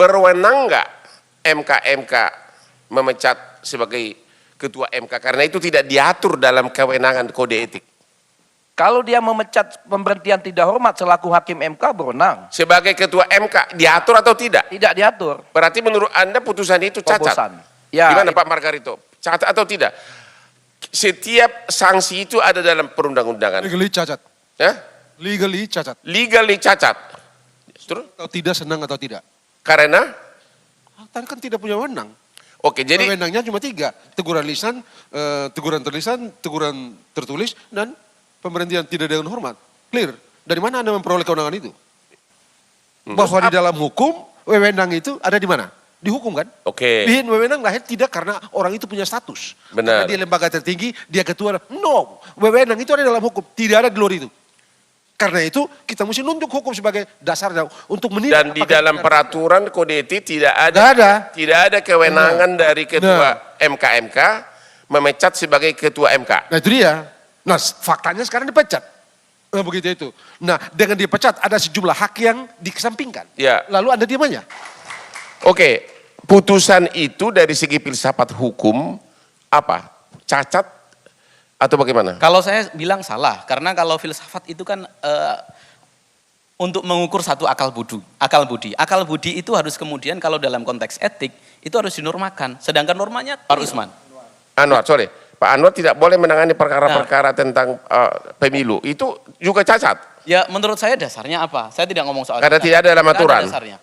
berwenang nggak MK memecat sebagai ketua MK? Karena itu tidak diatur dalam kewenangan kode etik. Kalau dia memecat pemberhentian tidak hormat selaku hakim MK berwenang. Sebagai ketua MK diatur atau tidak? Tidak diatur. Berarti menurut Anda putusan itu cacat? Ya, gimana Pak Margarito? Cacat atau tidak? Setiap sanksi itu ada dalam perundang-undangan. Legally cacat. Ya? Legally cacat. Legally cacat. Terus? Atau tidak, senang atau tidak. Karena? Tadi kan tidak punya wewenang. Oke, jadi wewenangnya cuma 3. Teguran lisan, teguran terlisan, teguran tertulis, dan pemberhentian tidak dengan hormat. Clear. Dari mana Anda memperoleh kewenangan itu? Bahwa di dalam hukum, wewenang itu ada di mana? Di hukum kan? Oke. Bihin wewenang lahir tidak karena orang itu punya status. Benar. Karena dia lembaga tertinggi, dia ketua. No, wewenang itu ada dalam hukum. Tidak ada di luar itu. Karena itu kita mesti nunjuk hukum sebagai dasarnya untuk menilai. Dan di dalam peraturan kode etik tidak ada kewenangan dari ketua MK memecat sebagai ketua MK. Nah itu dia. Nah faktanya sekarang dipecat. Nah begitu itu. Nah dengan dipecat ada sejumlah hak yang dikesampingkan. Ya. Lalu Anda diam aja. Oke, putusan itu dari segi filsafat hukum apa? Cacat atau bagaimana? Kalau saya bilang salah, karena kalau filsafat itu kan untuk mengukur satu akal budi. Akal budi itu harus kemudian kalau dalam konteks etik itu harus dinormakan. Sedangkan normanya Pak Usman. Pak Anwar tidak boleh menangani perkara-perkara tentang pemilu. Itu juga cacat. Ya menurut saya dasarnya apa? Saya tidak ngomong soal karena tidak ada dalam aturan. Dasarnya.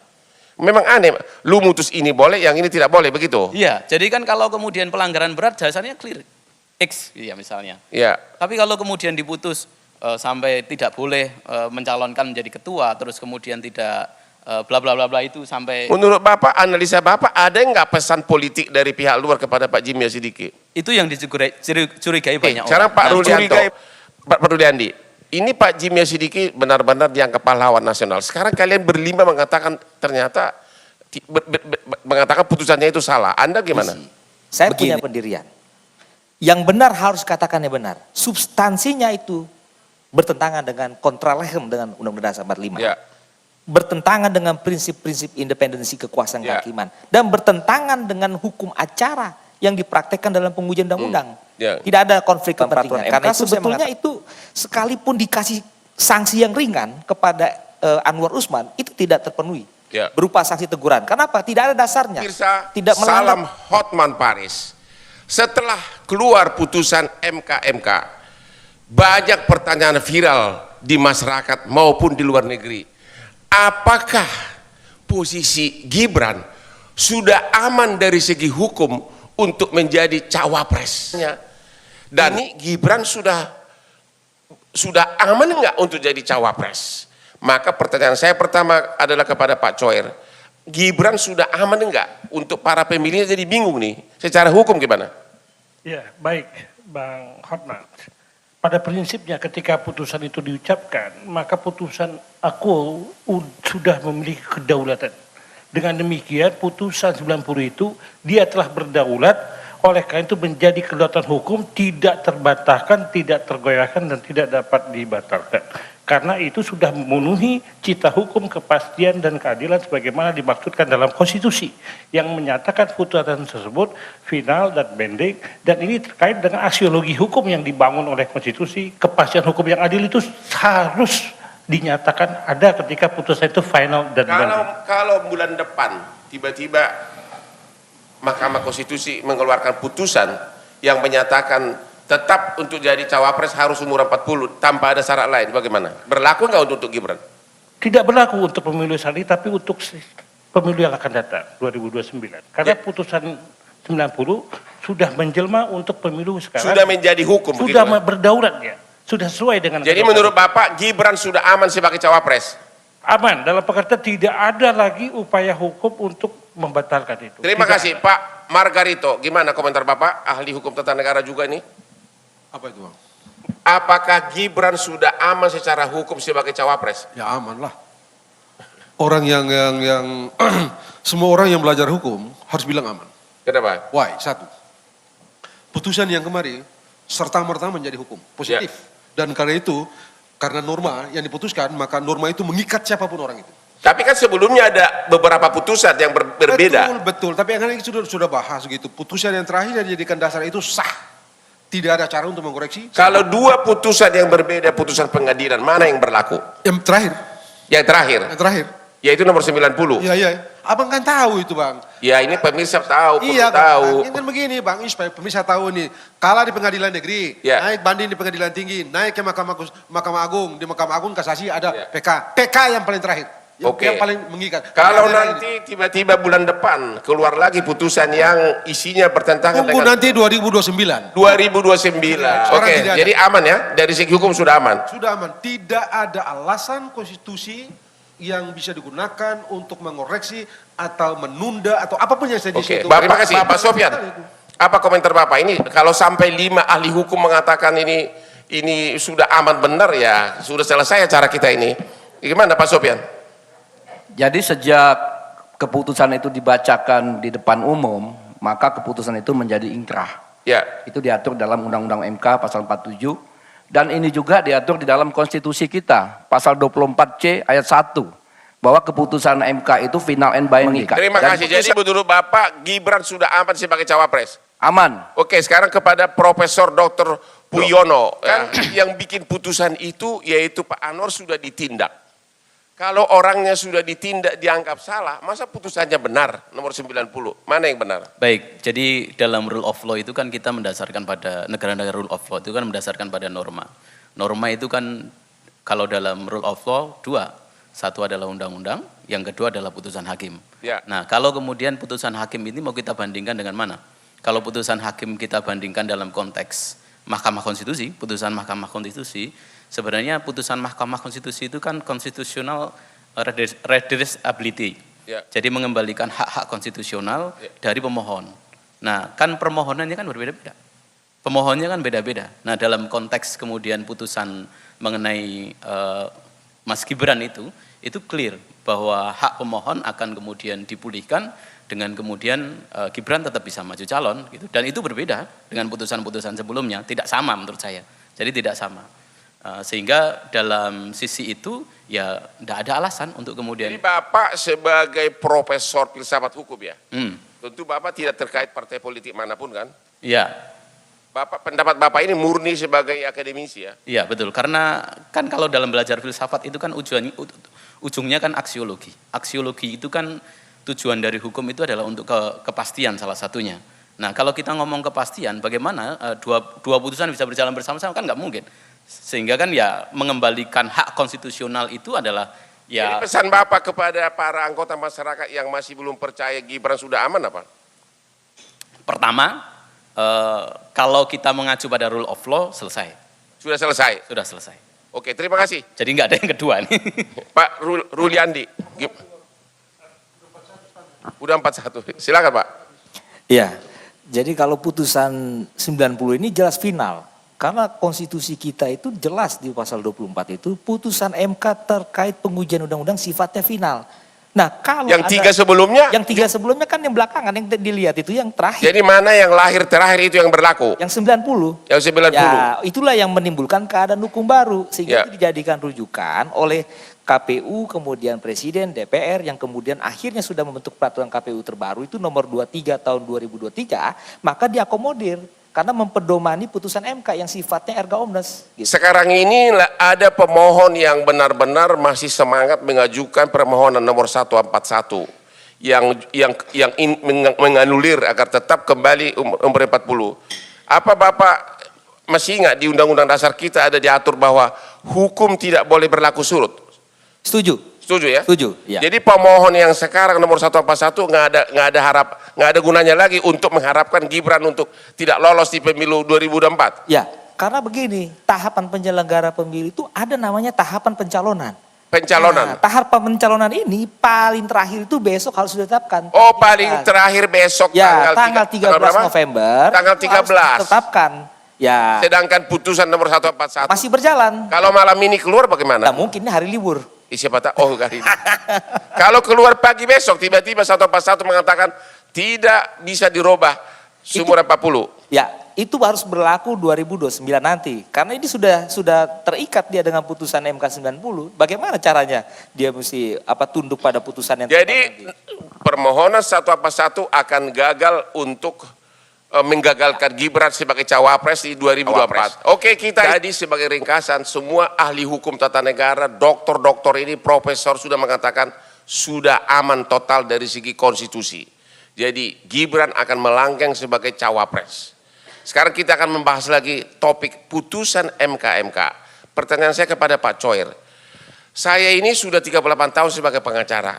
Memang aneh, lu mutus ini boleh, yang ini tidak boleh, begitu? Iya, jadi kan kalau kemudian pelanggaran berat dasarnya clear. X, iya misalnya. Iya. Tapi kalau kemudian diputus sampai tidak boleh mencalonkan menjadi ketua, terus kemudian tidak bla bla bla bla itu sampai. Menurut Bapak, analisa Bapak, ada nggak pesan politik dari pihak luar kepada Pak Jimmy Sidiki? Itu yang dicurigai banyak orang. Sekarang Pak Ruliandi, ini Pak Jimmy Sidiki benar-benar dianggap pahlawan nasional. Sekarang kalian berlima mengatakan ternyata mengatakan putusannya itu salah. Anda gimana? Saya punya pendirian. Yang benar harus katakannya benar. Substansinya itu bertentangan dengan kontralehem dengan Undang-Undang Dasar 45. Ya. Bertentangan dengan prinsip-prinsip independensi kekuasaan kehakiman. Dan bertentangan dengan hukum acara yang dipraktekkan dalam pengujian undang-undang. Tidak ada konflik kepentingan. Karena itu sebetulnya itu sekalipun dikasih sanksi yang ringan kepada Anwar Usman, itu tidak terpenuhi. Berupa sanksi teguran. Kenapa? Tidak ada dasarnya. Tidak Salam Hotman Paris. Setelah keluar putusan MK, banyak pertanyaan viral di masyarakat maupun di luar negeri. Apakah posisi Gibran sudah aman dari segi hukum untuk menjadi cawapresnya? Dan ini Gibran sudah aman enggak untuk jadi cawapres? Maka pertanyaan saya pertama adalah kepada Pak Coer. Gibran sudah aman enggak untuk para pemilihnya? Jadi bingung nih, secara hukum gimana? Ya, baik Bang Hotman. Pada prinsipnya ketika putusan itu diucapkan, maka putusan aku sudah memiliki kedaulatan. Dengan demikian putusan 90 itu dia telah berdaulat, oleh karena itu menjadi kedaulatan hukum, tidak terbantahkan, tidak tergoyahkan, dan tidak dapat dibatalkan. Karena itu sudah memenuhi cita hukum kepastian dan keadilan sebagaimana dimaksudkan dalam konstitusi yang menyatakan putusan tersebut final dan binding, dan ini terkait dengan aksiologi hukum yang dibangun oleh konstitusi. Kepastian hukum yang adil itu harus dinyatakan ada ketika putusan itu final dan binding. Kalau bulan depan tiba-tiba Mahkamah Konstitusi mengeluarkan putusan yang menyatakan tetap untuk jadi cawapres harus umur 40 tanpa ada syarat lain, bagaimana? Berlaku nggak untuk Gibran? Tidak berlaku untuk pemilu saat ini, tapi untuk pemilu yang akan datang 2029. Karena putusan 90 sudah menjelma untuk pemilu sekarang. Sudah menjadi hukum. Sudah berdaulat ya. Sudah sesuai dengan. Jadi menurut Bapak Gibran sudah aman sebagai cawapres? Aman, dalam pengertian tidak ada lagi upaya hukum untuk membatalkan itu. Terima kasih Pak Margarito. Gimana komentar Bapak, ahli hukum tata negara juga nih? Apa itu Bang? Apakah Gibran sudah aman secara hukum sebagai cawapres? Ya aman lah. Orang yang semua orang yang belajar hukum harus bilang aman. Kenapa? Why? Satu, putusan yang kemarin serta-merta menjadi hukum positif. Dan karena itu, karena norma yang diputuskan, maka norma itu mengikat siapapun orang itu. Tapi kan sebelumnya ada beberapa putusan yang berbeda. Betul. Tapi yang ini sudah bahas gitu. Putusan yang terakhir yang dijadikan dasar itu sah. Tidak ada cara untuk mengkoreksi. Kalau dua putusan yang berbeda, putusan pengadilan, mana yang berlaku? Yang terakhir. Yang terakhir? Yang terakhir. Yaitu nomor 90. Iya. Abang kan tahu itu, Bang. Ya ini pemirsa tahu, Iya, perlu tahu. Bang. Ini kan begini, Bang. Ini supaya pemirsa tahu nih. Kalah di pengadilan negeri, Ya. naik banding di pengadilan tinggi, naik ke Mahkamah Agung. Di Mahkamah Agung kasasi ada Ya. PK. PK yang paling terakhir. Oke. Yang paling mengikat. Kalau Pengadilan nanti tiba-tiba bulan depan keluar lagi putusan yang isinya bertentangan tunggu dengan nanti 2029. 2029. Sekarang Oke, tidak ada. jadi aman ya? Dari segi hukum sudah aman. Sudah aman. Tidak ada alasan konstitusi yang bisa digunakan untuk mengoreksi atau menunda atau apapun yang saya Oke, itu. terima kasih Pak Sofyan. Apa komentar Bapak ini? Kalau sampai 5 ahli hukum mengatakan ini sudah aman benar ya, sudah selesai cara kita ini. Gimana Pak Sofyan? Jadi sejak keputusan itu dibacakan di depan umum, maka keputusan itu menjadi inkrah. Ya. Itu diatur dalam Undang-Undang MK pasal 47 dan ini juga diatur di dalam konstitusi kita pasal 24C ayat 1 bahwa keputusan MK itu final and binding. Terima Dan kasih. Jadi menurut Bapak Gibran sudah aman sebagai cawapres. aman. Oke, sekarang kepada Profesor Dr. Puyono. Kan yang bikin putusan itu yaitu Pak Anwar sudah ditindak. Kalau orangnya sudah ditindak dianggap salah, masa putusannya benar nomor 90? Mana yang benar? Baik, jadi dalam rule of law itu kan kita mendasarkan pada negara-negara rule of law itu kan mendasarkan pada norma. Norma itu kan kalau dalam rule of law dua, satu adalah undang-undang, yang kedua adalah putusan hakim. Ya. Nah, kalau kemudian putusan hakim ini mau kita bandingkan dengan mana? Kalau putusan hakim kita bandingkan dalam konteks Mahkamah Konstitusi, putusan Mahkamah Konstitusi, sebenarnya putusan Mahkamah Konstitusi itu kan constitutional redressability. Ya. Jadi mengembalikan hak-hak konstitusional dari pemohon. Nah, kan permohonannya kan berbeda-beda. Pemohonnya kan beda-beda. Nah, dalam konteks kemudian putusan mengenai Mas Gibran itu clear bahwa hak pemohon akan kemudian dipulihkan dengan kemudian Gibran tetap bisa maju calon gitu. Dan itu berbeda dengan putusan-putusan sebelumnya, tidak sama menurut saya. Jadi tidak sama. Sehingga dalam sisi itu ya tidak ada alasan untuk kemudian. Jadi Bapak sebagai profesor filsafat hukum ya, tentu Bapak tidak terkait partai politik manapun kan? Iya. Pendapat Bapak ini murni sebagai akademisi ya? Iya betul, karena kan kalau dalam belajar filsafat itu kan ujungnya kan aksiologi. Aksiologi itu kan tujuan dari hukum itu adalah untuk kepastian salah satunya. Nah kalau kita ngomong kepastian, bagaimana dua putusan bisa berjalan bersama-sama kan nggak mungkin. Sehingga kan ya mengembalikan hak konstitusional itu adalah ya. Jadi pesan Bapak kepada para anggota masyarakat yang masih belum percaya Gibran sudah aman apa? Pertama, kalau kita mengacu pada rule of law selesai. Sudah selesai? Sudah selesai. Oke, terima kasih. Jadi nggak ada yang kedua nih. Pak Ruliandi. Udah 41. Silakan Pak. Iya. Jadi kalau putusan 90 ini jelas final. Karena konstitusi kita itu jelas di pasal 24 itu putusan MK terkait pengujian undang-undang sifatnya final. Nah, kalau yang tiga sebelumnya? Yang tiga sebelumnya kan yang belakangan yang dilihat itu yang terakhir. Jadi mana yang lahir terakhir itu yang berlaku? Yang 90. Yang 90. Ya, itulah yang menimbulkan keadaan hukum baru sehingga Ya. itu dijadikan rujukan oleh KPU, kemudian Presiden, DPR yang kemudian akhirnya sudah membentuk peraturan KPU terbaru itu nomor 23 tahun 2023, maka diakomodir karena mempedomani putusan MK yang sifatnya erga omnes. Gitu. Sekarang ini ada pemohon yang benar-benar masih semangat mengajukan permohonan nomor 141 yang menganulir agar tetap kembali umur 40. Apa Bapak masih ingat di Undang-Undang Dasar kita ada diatur bahwa hukum tidak boleh berlaku surut? Setuju. Setuju ya? Setuju. Ya. Jadi pemohon yang sekarang nomor 141 nggak ada gunanya lagi untuk mengharapkan Gibran untuk tidak lolos di pemilu 2024. Ya, karena begini, tahapan penyelenggara pemilu itu ada namanya tahapan pencalonan. Pencalonan. Nah, tahapan pencalonan ini paling terakhir itu besok harus ditetapkan. Oh, paling terakhir besok ya, tanggal 13 November. Tanggal 13. Ditetapkan. Ya. Sedangkan putusan nomor 141 masih berjalan. Kalau malam ini keluar bagaimana? Nah, mungkin ini hari libur. Siapa tahu, oh hari ini. Kalau keluar pagi besok tiba-tiba 141 mengatakan tidak bisa dirubah Seumur 40. Ya, itu harus berlaku 2029 nanti. Karena ini sudah terikat dia dengan putusan MK 90. Bagaimana caranya dia mesti tunduk pada putusan yang Jadi permohonan satu apa satu akan gagal untuk menggagalkan Gibran sebagai cawapres di 2024. Oke, kita jadi sebagai ringkasan, semua ahli hukum tata negara, doktor-doktor ini, profesor sudah mengatakan sudah aman total dari segi konstitusi. Jadi Gibran akan melangkeng sebagai cawapres. Sekarang kita akan membahas lagi topik putusan MK. Pertanyaan saya kepada Pak Coir. Saya ini sudah 38 tahun sebagai pengacara.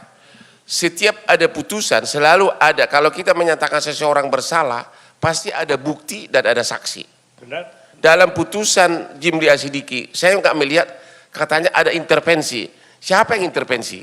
Setiap ada putusan selalu ada, kalau kita menyatakan seseorang bersalah, pasti ada bukti dan ada saksi. Benar. Dalam putusan Jimli Asidiki, saya nggak melihat katanya ada intervensi. Siapa yang intervensi?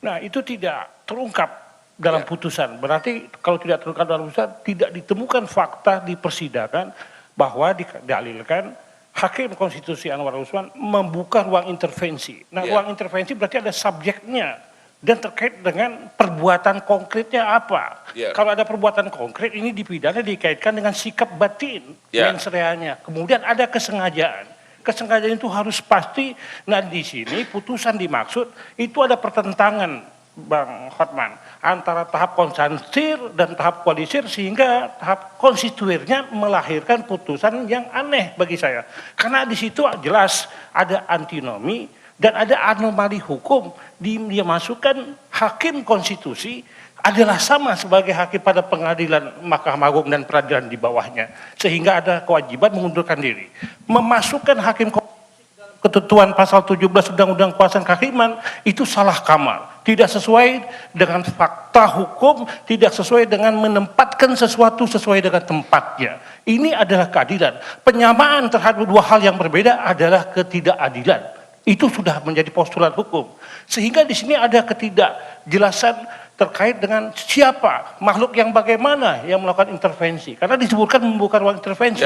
Nah, itu tidak terungkap dalam putusan. Berarti kalau tidak terungkap dalam putusan, tidak ditemukan fakta di persidangan bahwa didalilkan Hakim Konstitusi Anwar Usman membuka ruang intervensi. Nah, ruang intervensi berarti ada subjeknya dan terkait dengan perbuatan konkretnya apa. Kalau ada perbuatan konkret, ini dipidana dikaitkan dengan sikap batin mensreanya. Kemudian ada kesengajaan. Kesengajaan itu harus pasti. Nah, di sini putusan dimaksud itu ada pertentangan, Bang Hotman, antara tahap konsansir dan tahap koalisir, sehingga tahap konstituirnya melahirkan putusan yang aneh bagi saya. Karena di situ jelas ada antinomi dan ada anomali hukum. Dia masukkan hakim konstitusi adalah sama sebagai hakim pada pengadilan Mahkamah Agung dan peradilan di bawahnya. Sehingga ada kewajiban mengundurkan diri. Memasukkan hakim konstitusi dalam ketentuan pasal 17 Undang-Undang Kekuasaan Kehakiman itu salah kamar. Tidak sesuai dengan fakta hukum, tidak sesuai dengan menempatkan sesuatu sesuai dengan tempatnya. Ini adalah keadilan. Penyamaan terhadap dua hal yang berbeda adalah ketidakadilan. Itu sudah menjadi postulat hukum. Sehingga di sini ada ketidakjelasan terkait dengan siapa, makhluk yang bagaimana yang melakukan intervensi. Karena disebutkan membuka ruang intervensi.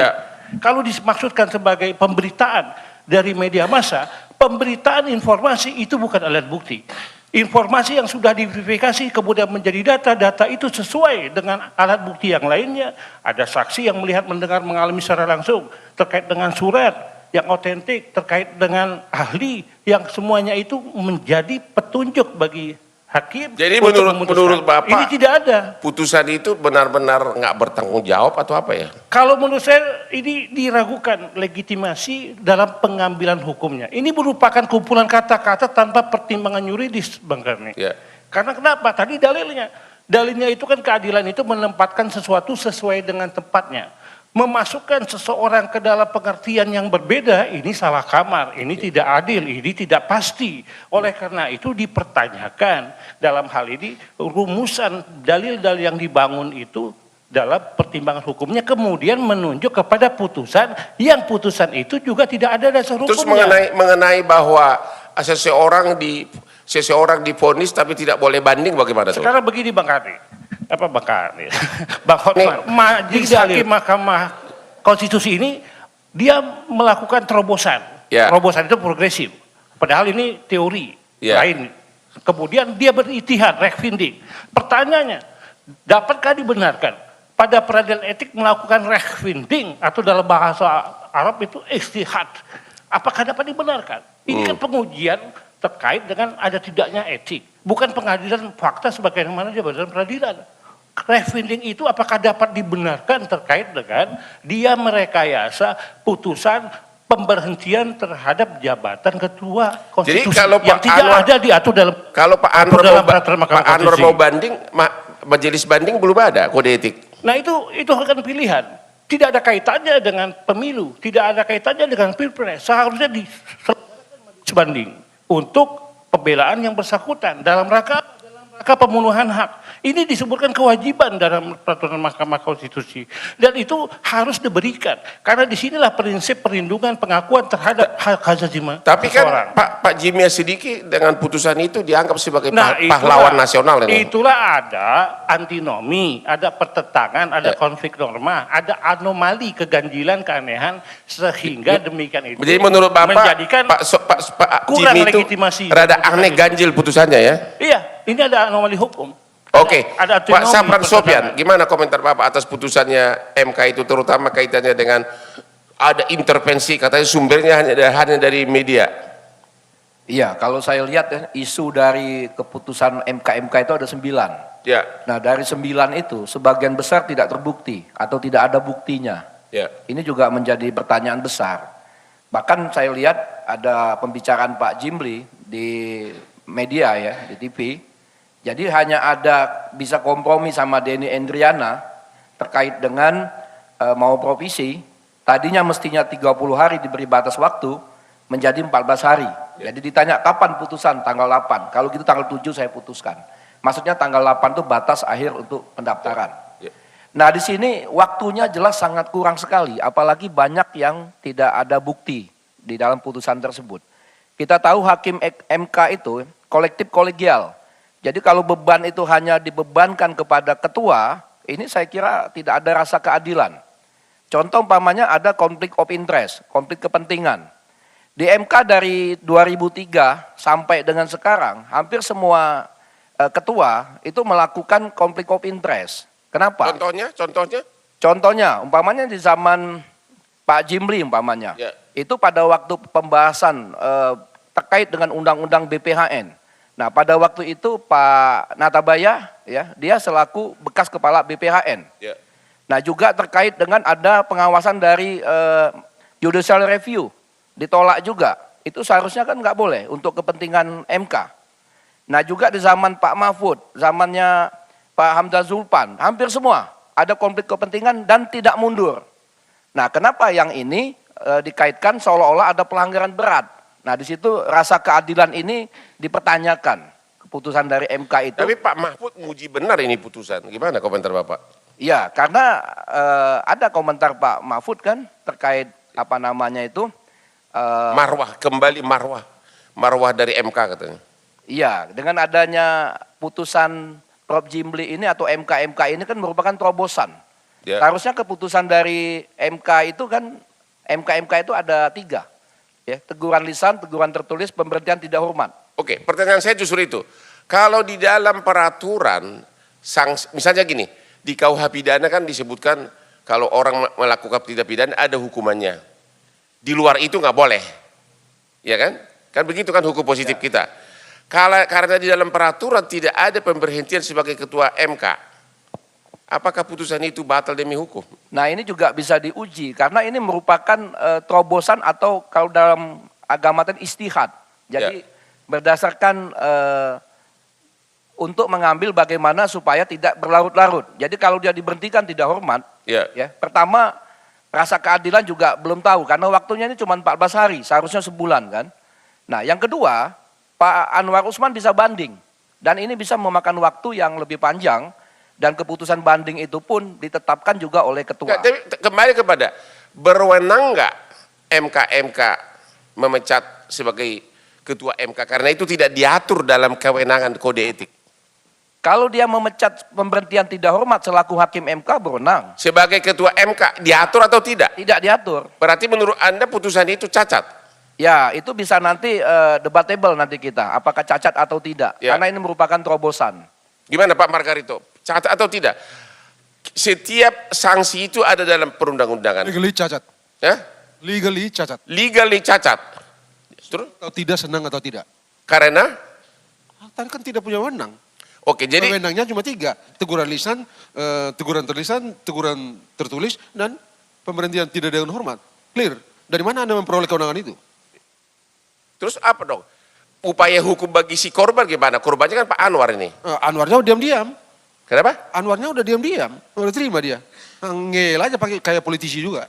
Kalau dimaksudkan sebagai pemberitaan dari media massa, pemberitaan informasi itu bukan alat bukti. Informasi yang sudah diverifikasi kemudian menjadi data itu sesuai dengan alat bukti yang lainnya. Ada saksi yang melihat, mendengar, mengalami secara langsung terkait dengan surat yang otentik, terkait dengan ahli yang semuanya itu menjadi petunjuk bagi hakim. Jadi menurut Bapak, ini tidak ada. Putusan itu benar-benar nggak bertanggung jawab atau apa ya? Kalau menurut saya ini diragukan legitimasi dalam pengambilan hukumnya. Ini merupakan kumpulan kata-kata tanpa pertimbangan yuridis, Bang Karni. Karena kenapa? Tadi dalilnya itu kan keadilan itu menempatkan sesuatu sesuai dengan tempatnya. Memasukkan seseorang ke dalam pengertian yang berbeda, ini salah kamar, ini tidak adil, ini tidak pasti. Oleh karena itu dipertanyakan dalam hal ini rumusan dalil-dalil yang dibangun itu dalam pertimbangan hukumnya, kemudian menunjuk kepada putusan yang putusan itu juga tidak ada dasar hukumnya. Terus mengenai bahwa seseorang divonis tapi tidak boleh banding, bagaimana tuh? Sekarang begini Bang Karni. Bang Hotman, Majelis Hakim Mahkamah Konstitusi ini dia melakukan terobosan. Terobosan itu progresif. Padahal ini teori lain. Kemudian dia berijtihad, rechtvindig. Pertanyaannya, dapatkah dibenarkan pada peradilan etik melakukan rechtvindig atau dalam bahasa Arab itu ijtihad? Apakah dapat dibenarkan? Ini kan pengujian terkait dengan ada tidaknya etik. Bukan pengadilan fakta sebagaimana jabatan peradilan. Rechtvindig itu apakah dapat dibenarkan terkait dengan dia merekayasa putusan pemberhentian terhadap jabatan ketua konstitusi. Jadi kalau yang Pak tidak Anwar, ada diatur dalam kalau Pak Anwar mau banding, majelis banding belum ada kode etik. Nah itu kan pilihan. Tidak ada kaitannya dengan pemilu, tidak ada kaitannya dengan pilpres. Seharusnya disebanding untuk pembelaan yang bersangkutan dalam rangka pemenuhan hak. Ini disebutkan kewajiban dalam peraturan Mahkamah Konstitusi dan itu harus diberikan karena disinilah prinsip perlindungan pengakuan terhadap hak asasi manusia. Tapi kan Pak Jimli Asidiki dengan putusan itu dianggap sebagai pahlawan nasional ini. Itulah ada antinomi, ada pertentangan, ada konflik norma, ada anomali, keganjilan, keanehan sehingga demikian itu. Jadi menurut Bapak menjadikan Pak kurang Jimli itu legitimasi. rada aneh ganjil putusannya ya? Iya, ini ada anomali hukum. Oke, ada Pak autonomi Sapran Sopyan, perkataan. gimana komentar Bapak atas putusannya MK itu, terutama kaitannya dengan ada intervensi, katanya sumbernya hanya dari media. Iya, kalau saya lihat ya, isu dari keputusan MK itu ada 9. Ya, Nah, dari 9 itu sebagian besar tidak terbukti atau tidak ada buktinya. ya. Ini juga menjadi pertanyaan besar. Bahkan saya lihat ada pembicaraan Pak Jimli di media ya, di TV. Jadi hanya ada bisa kompromi sama Denny Endriana terkait dengan mau provisi. Tadinya mestinya 30 hari diberi batas waktu menjadi 14 hari. Jadi ditanya kapan putusan, tanggal 8. Kalau gitu tanggal 7 saya putuskan. Maksudnya tanggal 8 itu batas akhir untuk pendaftaran. Ya. Nah di sini waktunya jelas sangat kurang sekali, apalagi banyak yang tidak ada bukti di dalam putusan tersebut. Kita tahu hakim MK itu kolektif kolegial. Jadi kalau beban itu hanya dibebankan kepada ketua, ini saya kira tidak ada rasa keadilan. Contoh umpamanya ada konflik of interest, konflik kepentingan. Di MK dari 2003 sampai dengan sekarang, hampir semua ketua itu melakukan konflik of interest. Kenapa? Contohnya? Contohnya, umpamanya di zaman Pak Jimli umpamanya, Ya. itu pada waktu pembahasan terkait dengan undang-undang BPHN. Nah, pada waktu itu Pak Natabaya, ya, dia selaku bekas kepala BPHN. Ya. Nah, juga terkait dengan ada pengawasan dari judicial review, ditolak juga. Itu seharusnya kan nggak boleh untuk kepentingan MK. Nah, juga di zaman Pak Mahfud, zamannya Pak Hamzah Zulpan, hampir semua ada konflik kepentingan dan tidak mundur. Nah, kenapa yang ini dikaitkan seolah-olah ada pelanggaran berat? Nah, di situ rasa keadilan ini dipertanyakan. Keputusan dari MK itu. Tapi Pak Mahfud muji benar ini putusan. Gimana komentar Bapak? Iya, karena ada komentar Pak Mahfud kan terkait apa namanya itu. Marwah, kembali marwah. Marwah dari MK katanya. Iya, dengan adanya putusan Prof. Jimli ini atau MK ini kan merupakan terobosan. Ya. Seharusnya keputusan dari MK itu kan, MK itu ada 3. Ya, teguran lisan, teguran tertulis, pemberhentian tidak hormat. Oke, pertanyaan saya justru itu. Kalau di dalam peraturan, misalnya gini, di KUH pidana kan disebutkan kalau orang melakukan tindak pidana ada hukumannya. Di luar itu nggak boleh. Ya kan? Kan begitu kan hukum positif kita. Karena di dalam peraturan tidak ada pemberhentian sebagai ketua MK. Apakah putusan itu batal demi hukum? Nah, ini juga bisa diuji karena ini merupakan terobosan atau kalau dalam agama itu istihad. Jadi berdasarkan untuk mengambil bagaimana supaya tidak berlarut-larut. Jadi kalau dia diberhentikan tidak hormat, ya. Pertama rasa keadilan juga belum tahu karena waktunya ini cuma 14 hari, seharusnya sebulan kan. Nah, yang kedua, Pak Anwar Usman bisa banding dan ini bisa memakan waktu yang lebih panjang. Dan keputusan banding itu pun ditetapkan juga oleh ketua. Nggak, tapi kembali kepada berwenang nggak MK memecat sebagai ketua MK karena itu tidak diatur dalam kewenangan kode etik. Kalau dia memecat pemberhentian tidak hormat selaku hakim MK berwenang. Sebagai ketua MK diatur atau tidak? Tidak diatur. Berarti menurut Anda putusan itu cacat? Ya, itu bisa nanti debatable nanti kita apakah cacat atau tidak. Ya. Karena ini merupakan terobosan. Gimana Pak Margarito? Cacat atau tidak? Setiap sanksi itu ada dalam perundang-undangan. Legally cacat. Ya? Legally cacat. Legally cacat. Terus? Atau tidak, senang atau tidak. Karena? Tadi kan tidak punya wewenang. Oke, jadi Wewenangnya cuma 3. Teguran lisan, teguran terlisan, teguran tertulis, dan pemberhentian tidak dengan hormat. Clear. Dari mana Anda memperoleh kewenangan itu? terus apa dong? Upaya hukum bagi si korban gimana? Korbannya kan Pak Anwar ini. Anwarnya udah diam-diam. Kenapa? Anwarnya udah diam-diam. Udah terima dia. Ngel aja pakai kayak politisi juga.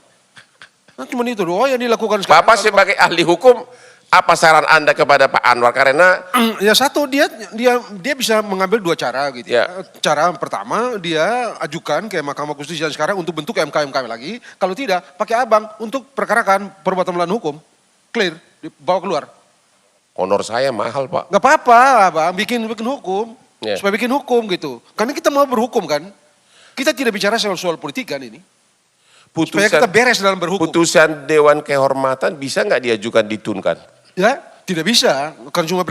Nah, cuma itu doang yang dilakukan sekarang. Bapak sebagai ahli hukum, apa saran Anda kepada Pak Anwar? Karena Ya satu, dia bisa mengambil 2 cara gitu. Ya. Cara pertama dia ajukan ke Mahkamah Konstitusi yang sekarang untuk bentuk MK lagi. Kalau tidak, pakai abang untuk perkarakan perbuatan melawan hukum. Clear, dibawa keluar. honor saya mahal Pak. Gak apa-apa, abang bikin hukum. Ya. Supaya bikin hukum gitu. Karena kita mau berhukum kan. Kita tidak bicara soal politik kan ini. Supaya kita beres dalam berhukum. Putusan Dewan Kehormatan bisa nggak diajukan ditunkan? Ya, tidak bisa. Kan cuma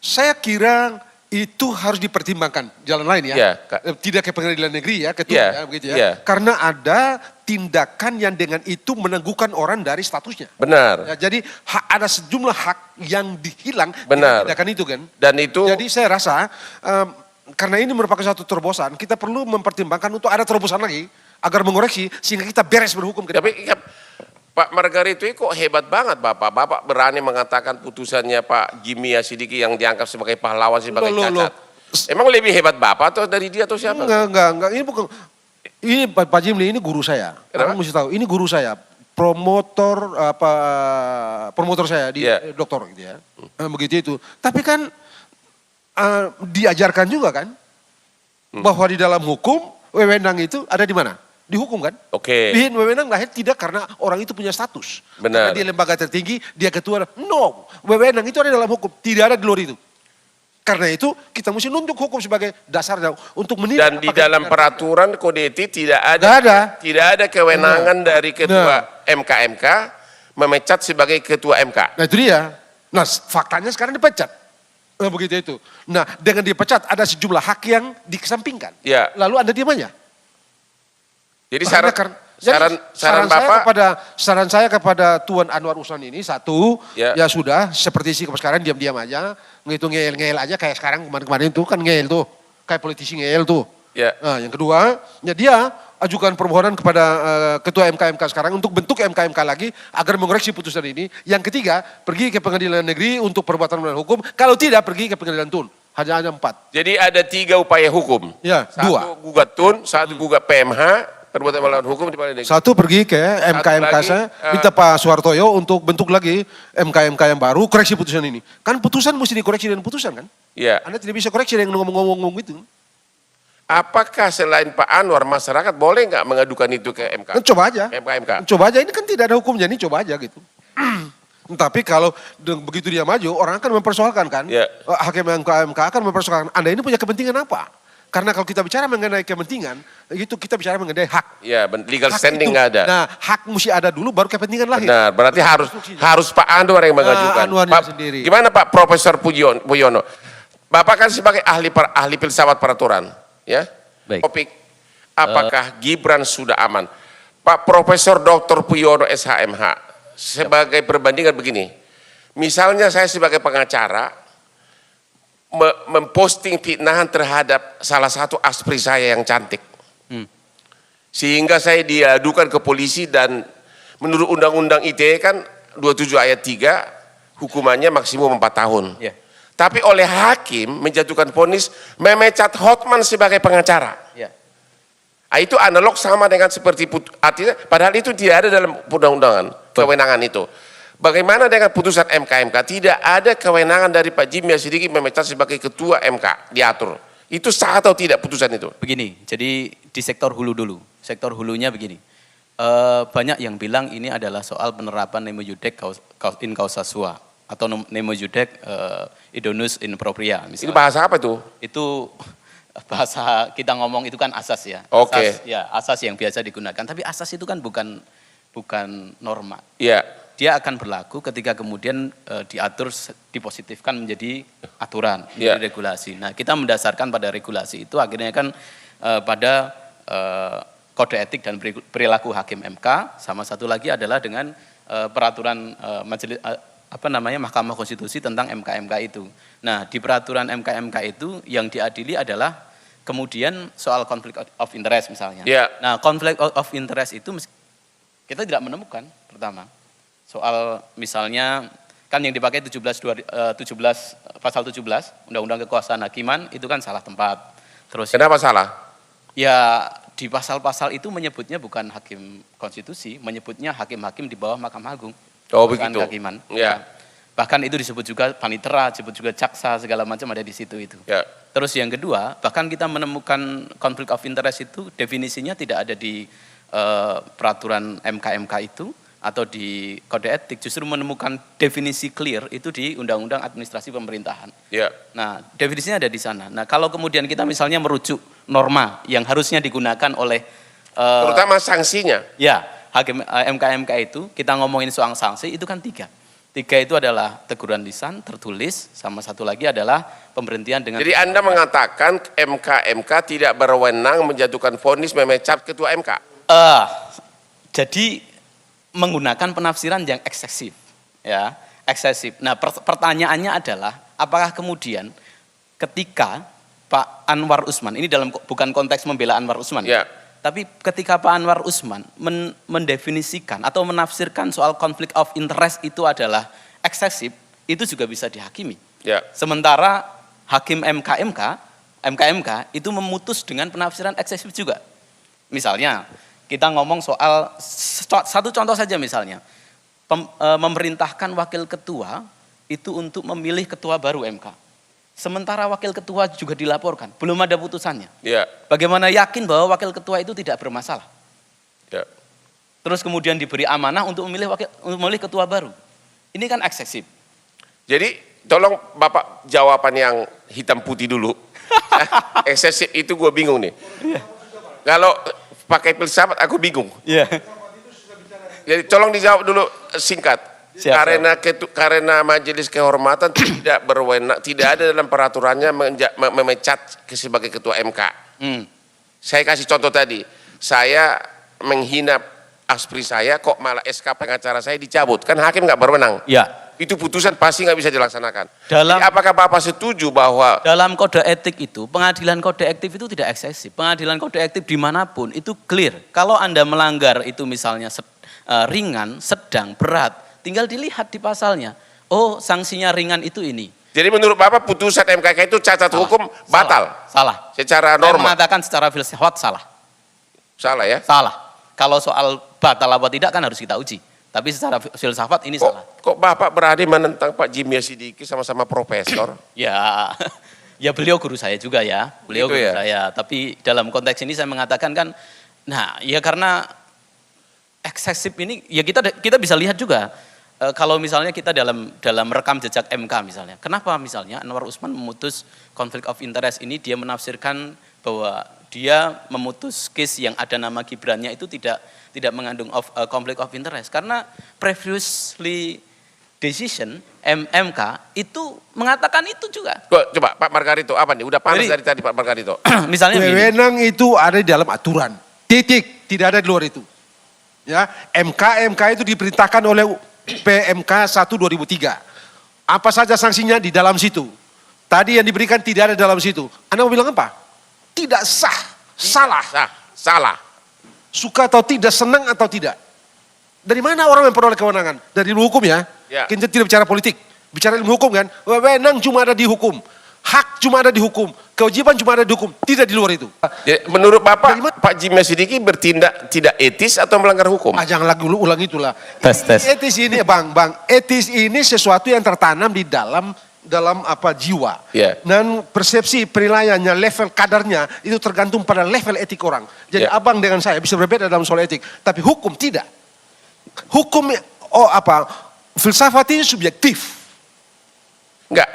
saya kira itu harus dipertimbangkan jalan lain ya. Ya, Tidak ke pengadilan negeri ya, ketua Ya, ya, begitu ya. ya. Karena ada tindakan yang dengan itu menangguhkan orang dari statusnya. Benar. Ya, jadi ada sejumlah hak yang dihilang Benar. dengan tindakan itu kan. Dan itu Jadi saya rasa karena ini merupakan satu terobosan, kita perlu mempertimbangkan untuk ada terobosan lagi agar mengoreksi sehingga kita beres berhukum ke depan. tapi ya, Pak Margarito ini kok hebat banget Bapak. Bapak berani mengatakan putusannya Pak Jimmy Asidiki yang dianggap sebagai pahlawan, sebagai Loh. cacat. Emang lebih hebat Bapak atau dari dia atau siapa? Enggak. Ini bukan. Ini Pak Jimli ini guru saya. Kenapa? Kamu mesti tahu. Ini guru saya. Promotor saya di Yeah. doktor gitu ya. Begitu itu. Tapi kan diajarkan juga kan bahwa di dalam hukum wewenang itu ada di mana? Di hukum kan? Oke. Wewenang lahir tidak karena orang itu punya status. Benar. Karena dia lembaga tertinggi, dia ketua. No, wewenang itu ada dalam hukum. Tidak ada di luar itu. Karena itu kita mesti nunjuk hukum sebagai dasarnya untuk menilai. Dan di apakah dalam benar. peraturan kode etik tidak Nggak ada. tidak ada kewenangan dari ketua MK memecat sebagai ketua MK. Nah itu dia. Nah faktanya sekarang dipecat. Nah, begitu itu. Nah dengan dipecat ada sejumlah hak yang dikesampingkan. Ya. Lalu Anda diam aja. Jadi Makanya saran Bapak saran saya kepada Tuan Anwar Usman ini satu, Ya. ya sudah seperti sikap sekarang diam-diam aja, ngitung ngeyel aja kayak sekarang kemarin-kemarin tuh kan ngeyel tuh, kayak politisi ngeyel tuh. ya Nah yang kedua, ya dia ajukan permohonan kepada ketua MK sekarang untuk bentuk MK lagi agar mengoreksi putusan ini. Yang ketiga, pergi ke pengadilan negeri untuk perbuatan melawan hukum, kalau tidak pergi ke pengadilan tun. Hanya 4. Jadi ada 3 upaya hukum. Ya, Satu 2. gugat TUN, satu gugat PMH, perbuatan melawan hukum di pengadilan negeri. Satu pergi ke MK lagi, saya, minta Pak Suhartoyo untuk bentuk lagi MK yang baru, koreksi putusan ini. Kan putusan mesti dikoreksi dengan putusan kan? Ya. Anda tidak bisa koreksi dengan ngomong-ngomong itu. Apakah selain Pak Anwar masyarakat boleh nggak mengadukan itu ke MK? Kan coba aja. MK. Coba aja, ini kan tidak ada hukumnya, ini coba aja gitu. Tapi kalau begitu dia maju, orang akan mempersoalkan kan? Ya. Hakim MK akan mempersoalkan, Anda ini punya kepentingan apa? Karena kalau kita bicara mengenai kepentingan, itu kita bicara mengenai hak. Ya, legal Hak standing itu. nggak ada. Nah, hak mesti ada dulu baru kepentingan lahir. Benar, berarti harus Pak Anwar yang mengajukan. Anwarnya Pak, sendiri. Gimana Pak Profesor Puyono? Bapak kan sebagai ahli filsafat peraturan, ya. Baik. Topik apakah Gibran sudah aman? Pak Profesor Dr. Puyono SHMH sebagai perbandingan begini. Misalnya saya sebagai pengacara memposting fitnahan terhadap salah satu aspri saya yang cantik. Sehingga saya diadukan ke polisi dan menurut Undang-Undang ITE kan 27 ayat 3 hukumannya maksimum 4 tahun. Ya. Tapi oleh hakim menjatuhkan vonis memecat Hotman sebagai pengacara. Ya. Nah, itu analog sama dengan seperti artinya padahal itu tidak ada dalam undang-undangan kewenangan itu. Bagaimana dengan putusan MK? Tidak ada kewenangan dari Pak Jimmy Asidiki memecat sebagai ketua MK diatur. Itu sah atau tidak putusan itu? Begini, jadi di sektor hulu dulu. Sektor hulunya begini. Banyak yang bilang ini adalah soal penerapan nemo iudec in causa sua atau nemo iudec idonus in propria. Itu bahasa apa itu? Itu bahasa kita ngomong itu kan asas ya. Oke. Asas, ya, asas yang biasa digunakan. Tapi asas itu kan bukan norma. Iya. Dia akan berlaku ketika kemudian diatur, dipositifkan menjadi aturan, Ya. menjadi regulasi. Nah, kita mendasarkan pada regulasi itu akhirnya kan pada kode etik dan perilaku hakim MK. Sama satu lagi adalah dengan peraturan majelis Mahkamah Konstitusi tentang MK itu. Nah, di peraturan MK itu yang diadili adalah kemudian soal conflict of interest misalnya. Ya. Nah, conflict of interest itu kita tidak menemukan pertama. Soal misalnya kan yang dipakai 17 pasal 17 Undang-Undang Kekuasaan Hakiman itu kan salah tempat. Terus Kenapa salah? ya di pasal-pasal itu menyebutnya bukan hakim konstitusi, menyebutnya hakim-hakim di bawah Mahkamah Agung. Oh, Bukan begitu. Hakiman. Ya. Bahkan itu disebut juga panitera, disebut juga jaksa, segala macam ada di situ itu. Ya. Terus yang kedua, bahkan kita menemukan conflict of interest itu definisinya tidak ada di peraturan MK itu atau di kode etik, justru menemukan definisi clear itu di Undang-Undang Administrasi Pemerintahan. Ya. Nah, definisinya ada di sana. Nah, kalau kemudian kita misalnya merujuk norma yang harusnya digunakan oleh Terutama sanksinya. ya hakim MK itu, kita ngomongin soal sanksi itu kan 3. 3 itu adalah teguran lisan, tertulis, sama satu lagi adalah pemberhentian dengan... Jadi Anda mengatakan MK tidak berwenang menjatuhkan vonis memecat ketua MK? Jadi menggunakan penafsiran yang eksesif, ya, eksesif. Nah, pertanyaannya adalah apakah kemudian ketika Pak Anwar Usman, ini bukan konteks membela Anwar Usman, ya. Tapi ketika Pak Anwar Usman mendefinisikan atau menafsirkan soal konflik of interest itu adalah eksesif, itu juga bisa dihakimi. Ya. Sementara hakim MK itu memutus dengan penafsiran eksesif juga. Misalnya, kita ngomong soal, satu contoh saja misalnya, memerintahkan wakil ketua itu untuk memilih ketua baru MK. Sementara wakil ketua juga dilaporkan, belum ada putusannya. Ya. Bagaimana yakin bahwa wakil ketua itu tidak bermasalah? Ya. Terus kemudian diberi amanah untuk memilih ketua baru. Ini kan eksesif. Jadi tolong Bapak jawaban yang hitam putih dulu. Eksesif itu gue bingung nih. Kalau pakai filsafat aku bingung. Iya. Jadi tolong dijawab dulu singkat. Siap, Karena majelis kehormatan tidak berwenang, tidak ada dalam peraturannya memecat sebagai ketua MK. Saya kasih contoh tadi, saya menghina aspri saya, kok malah SK pengacara saya dicabut, kan hakim nggak berwenang. Ya. Itu putusan pasti nggak bisa dilaksanakan. Jadi apakah Bapak setuju bahwa dalam kode etik itu, pengadilan kode etik itu tidak eksesif. Pengadilan kode etik dimanapun itu clear. Kalau Anda melanggar itu misalnya ringan, sedang, berat, tinggal dilihat di pasalnya. Oh, sanksinya ringan itu ini. jadi menurut Bapak putusan MKK itu cacat hukum batal? Salah. Secara Saya norma? mengatakan secara filsafat salah. Salah ya? Salah. Kalau soal batal apa tidak kan harus kita uji. Tapi secara filsafat ini salah. Kok Bapak berani menentang Pak Jimmy Sidiki sama-sama profesor? Ya, ya beliau guru saya juga ya. Beliau Gitu guru ya? saya. Tapi dalam konteks ini saya mengatakan kan, nah ya karena eksesif ini, ya kita bisa lihat juga. Kalau misalnya kita dalam rekam jejak MK misalnya, kenapa misalnya Anwar Usman memutus konflik of interest ini, dia menafsirkan bahwa dia memutus case yang ada nama Gibrannya itu tidak mengandung conflict of interest, karena previously decision MK itu mengatakan itu juga. Coba Pak Margarito apa nih? Udah panas dari tadi Pak Margarito. Misalnya Wewenang itu ada di dalam aturan, titik, tidak ada di luar itu. Ya, MK itu diperintahkan oleh PMK 1 2003. Apa saja sanksinya di dalam situ. Tadi yang diberikan tidak ada dalam situ. Anda mau bilang apa? Tidak sah, salah. Salah. Suka atau tidak, senang atau tidak. Dari mana orang memperoleh kewenangan? Dari ilmu hukum ya. Kita tidak bicara politik, bicara ilmu hukum kan. Wewenang cuma ada di hukum. Hak cuma ada di hukum, kewajiban cuma ada di hukum, tidak di luar itu. Jadi, menurut Bapak, Pak Jimmy Sidiki bertindak tidak etis atau melanggar hukum? Jangan lagi ulang itulah. Tes. Etis ini bang, etis ini sesuatu yang tertanam di dalam jiwa. Dan persepsi penilaiannya, level kadarnya itu tergantung pada level etik orang. Jadi abang dengan saya bisa berbeda dalam soal etik, tapi hukum tidak. Hukum filsafat ini subjektif. Enggak,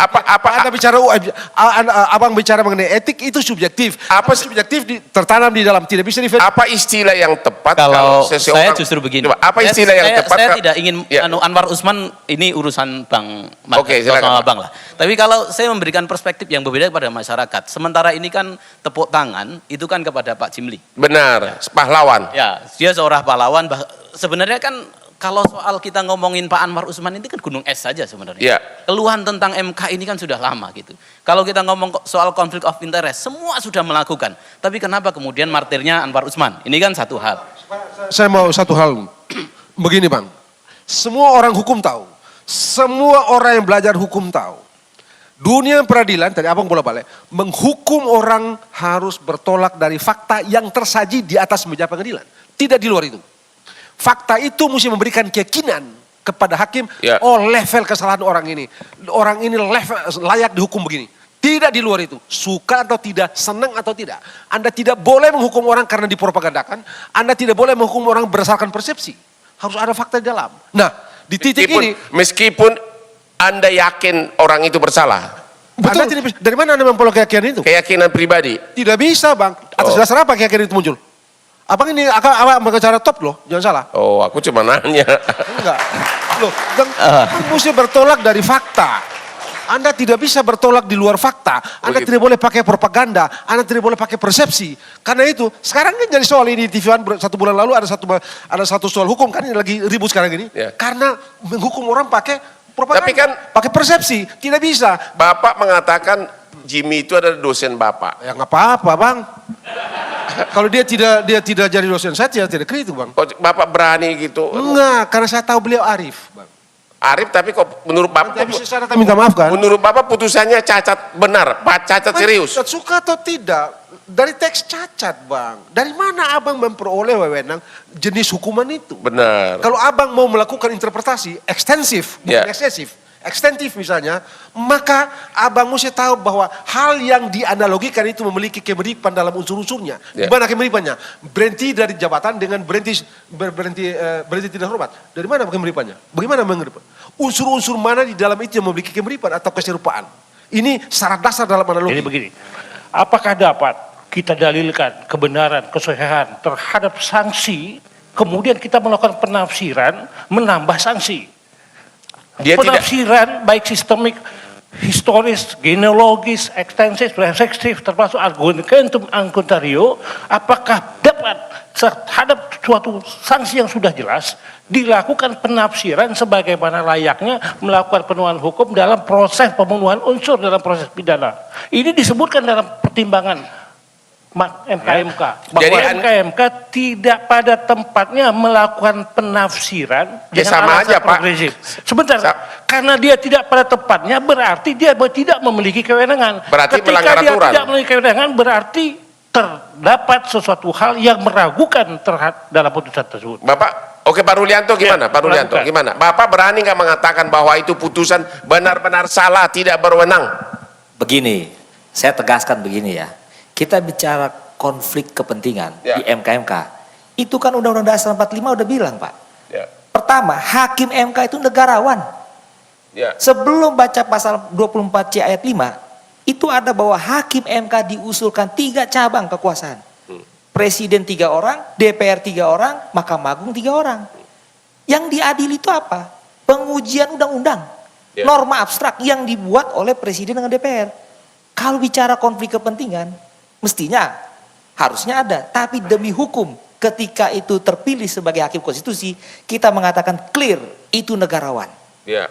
abang bicara mengenai etik itu subjektif. Apa subjektif tertanam di dalam, tidak bisa diferensiasi. Apa istilah yang tepat kalau seseorang? Saya justru begini. Coba, apa istilah yang tepat? Saya tidak ingin Anwar Usman ini urusan Bang Oke, silakan, sama Bang lah. Tapi kalau saya memberikan perspektif yang berbeda kepada masyarakat. Sementara ini kan tepuk tangan itu kan kepada Pak Jimli. Benar, pahlawan. Ya, dia seorang pahlawan. Sebenarnya kan kalau soal kita ngomongin Pak Anwar Usman ini kan gunung es saja sebenarnya. Ya. Keluhan tentang MK ini kan sudah lama gitu. Kalau kita ngomong soal konflik of interest, semua sudah melakukan. Tapi kenapa kemudian martirnya Anwar Usman? Ini kan satu hal. Saya mau satu hal. Begini bang, semua orang hukum tahu. Semua orang yang belajar hukum tahu. Dunia peradilan, tadi abang bolak-balik, menghukum orang harus bertolak dari fakta yang tersaji di atas meja pengadilan. Tidak di luar itu. Fakta itu mesti memberikan keyakinan kepada hakim, level kesalahan orang ini level layak dihukum begini. Tidak di luar itu, suka atau tidak, senang atau tidak. Anda tidak boleh menghukum orang karena dipropagandakan, Anda tidak boleh menghukum orang berdasarkan persepsi. Harus ada fakta di dalam. Nah, di titik ini, meskipun Anda yakin orang itu bersalah. Betul. Dari mana Anda memperoleh keyakinan itu? Keyakinan pribadi. Tidak bisa bang. Atas dasar apa keyakinan itu muncul? Abang ini akan cara top loh, jangan salah. Oh, aku cuma nanya. Enggak. Loh, mesti bertolak dari fakta. Anda tidak bisa bertolak di luar fakta. Anda tidak boleh pakai propaganda. Anda tidak boleh pakai persepsi. Karena itu, sekarang kan jadi soal ini TV One 1 bulan lalu ada satu soal hukum kan ini lagi ribut sekarang ini. Ya. Karena menghukum orang pakai propaganda. Tapi kan pakai persepsi, tidak bisa. Bapak mengatakan Jimmy itu adalah dosen Bapak. Ya nggak apa-apa, Bang. Kalau dia tidak jadi dosen saya tidak kritik, Bang. Kok Bapak berani gitu? Enggak, karena saya tahu beliau arif, Bang. Arif, tapi kok menurut Bapak, Tapi saya minta maaf kan. menurut Bapak putusannya cacat benar, cacat serius. Suka atau tidak, dari teks cacat, Bang. Dari mana Abang memperoleh wewenang jenis hukuman itu? Benar. Kalau Abang mau melakukan interpretasi ekstensif, bukan eksesif, ekstensif misalnya, maka Abang mesti tahu bahwa hal yang dianalogikan itu memiliki kemiripan dalam unsur-unsurnya. Di mana kemiripannya? Berhenti dari jabatan dengan berhenti tidak hormat. Dari mana kemiripannya? Bagaimana mengeripan? Unsur-unsur mana di dalam itu yang memiliki kemiripan atau keserupaan? Ini syarat dasar dalam analogi. Jadi begini, apakah dapat kita dalilkan kebenaran, kesahihan terhadap sanksi, kemudian kita melakukan penafsiran, menambah sanksi? Penafsiran baik sistemik, historis, genealogis, ekstensif, refleksif, termasuk argumentum angkuntario, apakah dapat terhadap suatu sanksi yang sudah jelas dilakukan penafsiran sebagaimana layaknya melakukan penuhan hukum dalam proses pemenuhan unsur dalam proses pidana. Ini disebutkan dalam pertimbangan MKMK bahwa Jadi MKMK tidak pada tempatnya melakukan penafsiran Ya, dengan sama alasan aja, Pak. progresif. Sebentar, karena dia tidak pada tempatnya berarti dia tidak memiliki kewenangan. Berarti Ketika melanggar dia aturan. tidak memiliki kewenangan berarti terdapat sesuatu hal yang meragukan terhadap dalam putusan tersebut. Bapak, oke Pak Rulianto gimana? Pak Rulianto melakukan. gimana? Bapak berani nggak mengatakan bahwa itu putusan benar-benar salah, tidak berwenang? Begini, saya tegaskan begini ya. Kita bicara konflik kepentingan Ya. di MKMK. Itu kan Undang-Undang Dasar 45 udah bilang, Pak. Ya. Pertama, hakim MK itu negarawan. Ya. Sebelum baca pasal 24C ayat 5, itu ada bahwa hakim MK diusulkan 3 cabang kekuasaan. Presiden 3 orang, DPR 3 orang, Mahkamah Agung 3 orang. Yang diadili itu apa? Pengujian undang-undang. Ya. Norma abstrak yang dibuat oleh Presiden dengan DPR. Kalau bicara konflik kepentingan, mestinya harusnya ada. Tapi demi hukum, ketika itu terpilih sebagai hakim konstitusi, kita mengatakan clear, itu negarawan. Ya.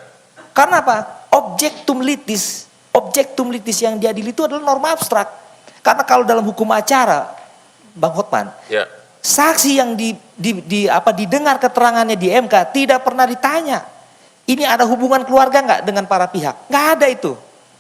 Karena apa? Objektum litis yang diadili itu adalah norma abstrak. Karena kalau dalam hukum acara, Bang Hotman, Ya. saksi yang didengar keterangannya di MK tidak pernah ditanya. Ini ada hubungan keluarga nggak dengan para pihak? Nggak ada itu.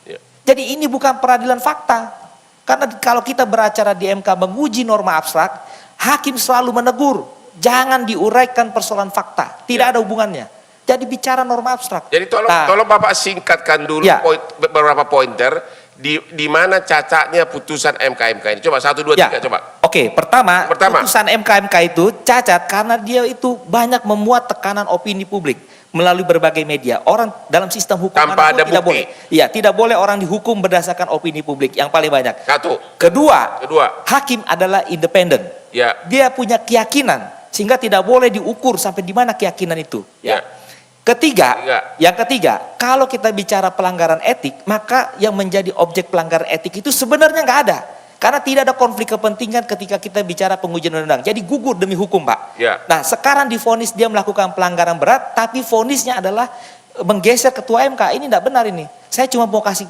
Ya. Jadi ini bukan peradilan fakta. Karena kalau kita beracara di MK menguji norma abstrak, hakim selalu menegur, jangan diuraikan persoalan fakta, tidak ada hubungannya. Jadi bicara norma abstrak. Jadi tolong Bapak singkatkan dulu Ya. beberapa pointer di mana cacatnya putusan MKMK ini. Coba 1, 2, 3 coba. Oke, pertama, putusan MKMK itu cacat karena dia itu banyak memuat tekanan opini publik melalui berbagai media. Orang dalam sistem hukum Tanpa ada tidak bukti. boleh. Ya, tidak boleh orang dihukum berdasarkan opini publik yang paling banyak. 1. Kedua, Kedua. hakim adalah independen. Ya. Dia punya keyakinan sehingga tidak boleh diukur sampai di mana keyakinan itu. Ya. Ketiga, Tiga. yang ketiga, kalau kita bicara pelanggaran etik, maka yang menjadi objek pelanggaran etik itu sebenarnya nggak ada. Karena tidak ada konflik kepentingan ketika kita bicara pengujian undang-undang. Jadi gugur demi hukum, Pak. Ya. Nah, sekarang divonis dia melakukan pelanggaran berat, tapi vonisnya adalah menggeser ketua MK. Ini tidak benar ini. Saya cuma mau kasih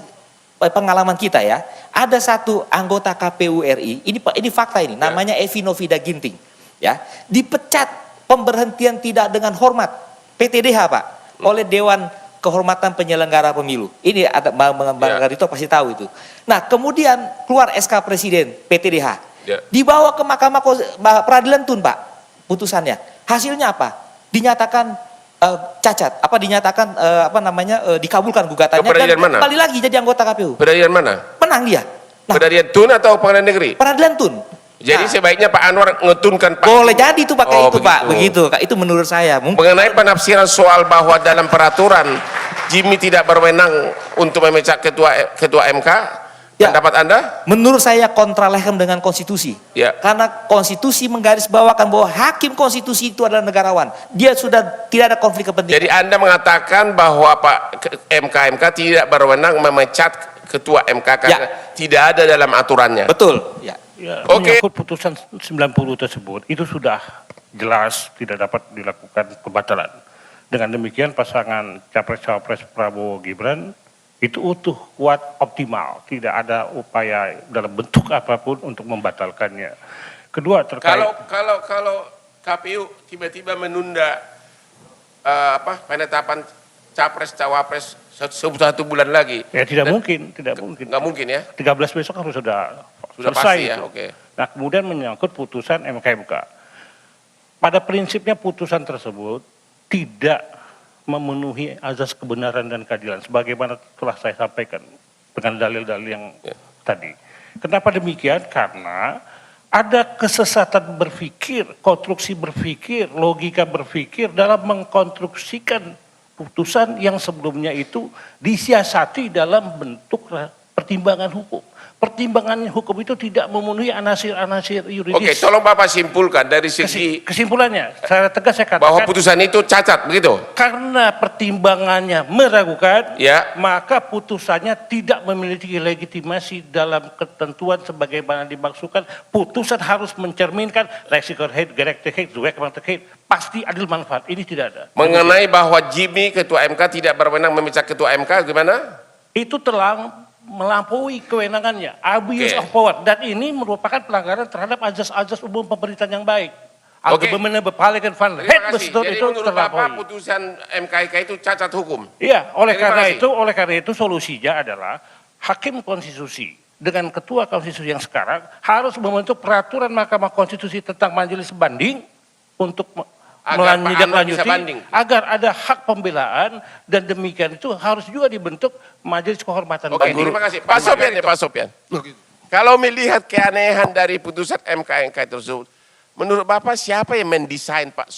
pengalaman kita ya. Ada satu anggota KPU RI, ini fakta ini, namanya Evi Novida Ginting. Ya, dipecat pemberhentian tidak dengan hormat, PTDH Pak, oleh Dewan Kehormatan Penyelenggara Pemilu. Ini ada Bang Garito pasti tahu itu. Nah, kemudian keluar SK Presiden PTDH. Ya. Dibawa ke Mahkamah Peradilan Tun, Pak. Putusannya. Hasilnya apa? Dinyatakan cacat. Dinyatakan dikabulkan gugatannya Peradilan mana? kembali lagi jadi anggota KPU. Peradilan mana? Menang dia. Nah, Peradilan Tun atau Pengadilan Negeri? Peradilan Tun. Jadi Nah, sebaiknya Pak Anwar ngetunkan Pak. boleh jadi itu pakai Oh, itu, Pak. begitu. Begitu. Itu menurut saya. Mungkin Mengenai penafsiran soal bahwa dalam peraturan Jimmy tidak berwenang untuk memecat ketua MK, Ya. Pendapat Anda? Menurut saya kontra legem dengan konstitusi. Ya. Karena konstitusi menggarisbawakan bahwa hakim konstitusi itu adalah negarawan. Dia sudah tidak ada konflik kepentingan. Jadi Anda mengatakan bahwa MK tidak berwenang memecat ketua MK karena tidak ada dalam aturannya. Betul. Ya. Ya, Oke. menyangkut putusan 90 tersebut, itu sudah jelas tidak dapat dilakukan pembatalan. Dengan demikian pasangan Capres-Cawapres Prabowo Gibran itu utuh, kuat, optimal. Tidak ada upaya dalam bentuk apapun untuk membatalkannya. Kedua terkait... Kalau KPU tiba-tiba menunda penetapan Capres-Cawapres satu bulan lagi. Ya tidak mungkin. Nggak mungkin ya? 13 besok harus sudah selesai pasti ya, itu. oke. Nah kemudian menyangkut putusan MK. Pada prinsipnya putusan tersebut tidak memenuhi azas kebenaran dan keadilan sebagaimana telah saya sampaikan dengan dalil-dalil yang tadi. Kenapa demikian? Karena ada kesesatan berpikir, konstruksi berpikir, logika berpikir dalam mengkonstruksikan putusan yang sebelumnya itu disiasati dalam bentuk pertimbangan hukum. Pertimbangan hukum itu tidak memenuhi anasir-anasir yuridis. Oke, tolong Bapak simpulkan dari segi kesimpulannya, secara tegas saya katakan bahwa putusan itu cacat, begitu? karena pertimbangannya meragukan, Ya. maka putusannya tidak memiliki legitimasi dalam ketentuan sebagaimana dimaksudkan. Putusan harus mencerminkan resikoheid, gerechtigheid, zuwekmantigheid, pasti adil manfaat. Ini tidak ada. Mengenai bahwa Jimmy ketua MK tidak berwenang memecat ketua MK, gimana? Itu telah melampaui kewenangannya, abuse Oke. of power, dan ini merupakan pelanggaran terhadap azas-azas umum pemerintahan yang baik. Oke. Algemene bepalikan van Terima kasih. betul Jadi itu menurut Bapak terlampaui. putusan MKIK itu cacat hukum? Iya, oleh Terima karena kasih. itu solusinya adalah hakim konstitusi dengan ketua konstitusi yang sekarang harus membentuk peraturan Mahkamah Konstitusi tentang majelis banding untuk Agar Pak Anwar bisa banding. agar ada hak pembelaan, dan demikian itu harus juga dibentuk majelis kehormatan Oke, banding. terima kasih. Pak Sopyan ya, Pak Sopyan. Oh, gitu. Kalau melihat keanehan dari putusan MKIK tersebut, menurut Bapak siapa yang mendesain Pak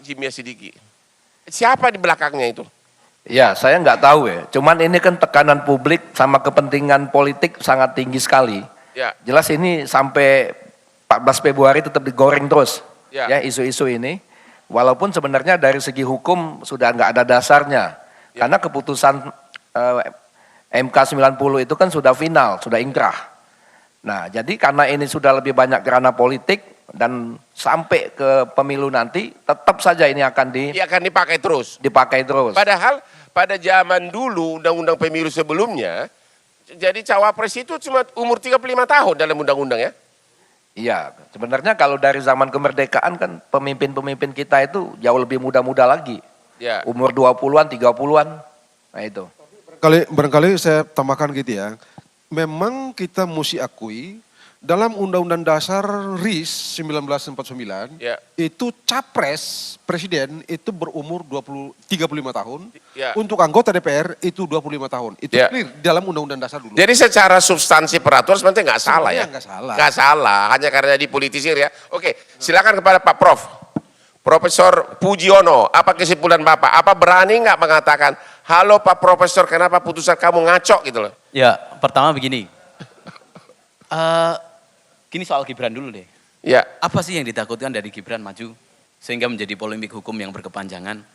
Jimmy Sidiki? Siapa di belakangnya itu? Ya, saya nggak tahu ya. Cuman ini kan tekanan publik sama kepentingan politik sangat tinggi sekali. Ya. Jelas ini sampai 14 Februari tetap digoreng terus. Ya. Ya, isu-isu ini. Walaupun sebenarnya dari segi hukum sudah nggak ada dasarnya. Ya. Karena keputusan MK 90 itu kan sudah final, sudah ingkrah. Nah, jadi karena ini sudah lebih banyak kerana politik dan sampai ke pemilu nanti, tetap saja ini akan Dia akan dipakai terus. dipakai terus. Padahal pada zaman dulu undang-undang pemilu sebelumnya, jadi cawapres itu cuma umur 35 tahun dalam undang-undang ya. Iya, sebenarnya kalau dari zaman kemerdekaan kan pemimpin-pemimpin kita itu jauh lebih muda-muda lagi. Ya. Umur 20-an, 30-an. Nah itu. Barangkali saya tambahkan gitu ya. Memang kita mesti akui dalam Undang-Undang Dasar RIS 1949 Ya. itu capres presiden itu berumur 35 tahun. Ya. Untuk anggota DPR itu 25 tahun. Itu Ya. clear dalam Undang-Undang Dasar dulu. Jadi secara substansi peraturan sebenarnya nggak salah ya? Sebenarnya nggak salah. Nggak salah, hanya karena dipolitisir ya. Oke, silakan kepada Pak Prof. Profesor Pujiono, apa kesimpulan Bapak? Apa berani nggak mengatakan, halo Pak Profesor, kenapa putusan kamu ngaco gitu loh? Ya, pertama begini. Gini soal Gibran dulu deh. Ya, Apa sih yang ditakutkan dari Gibran maju sehingga menjadi polemik hukum yang berkepanjangan?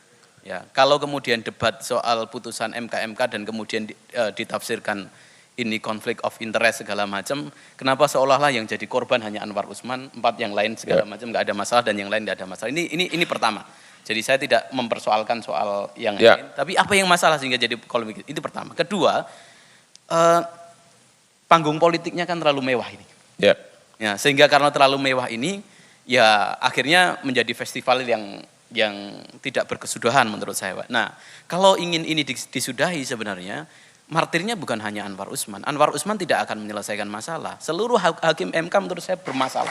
Ya, kalau kemudian debat soal putusan MK dan kemudian ditafsirkan ini konflik of interest segala macam, kenapa seolah-olah yang jadi korban hanya Anwar Usman, 4 yang lain segala macam nggak ada masalah dan yang lain nggak ada masalah. Ini pertama. Jadi saya tidak mempersoalkan soal yang lain, tapi apa yang masalah sehingga jadi polemik itu pertama. Kedua, panggung politiknya kan terlalu mewah ini. ya. Ya, sehingga karena terlalu mewah ini, ya akhirnya menjadi festival yang tidak berkesudahan menurut saya, Pak. Nah, kalau ingin ini disudahi sebenarnya, martirnya bukan hanya Anwar Usman. Anwar Usman tidak akan menyelesaikan masalah. Seluruh hakim MK menurut saya bermasalah.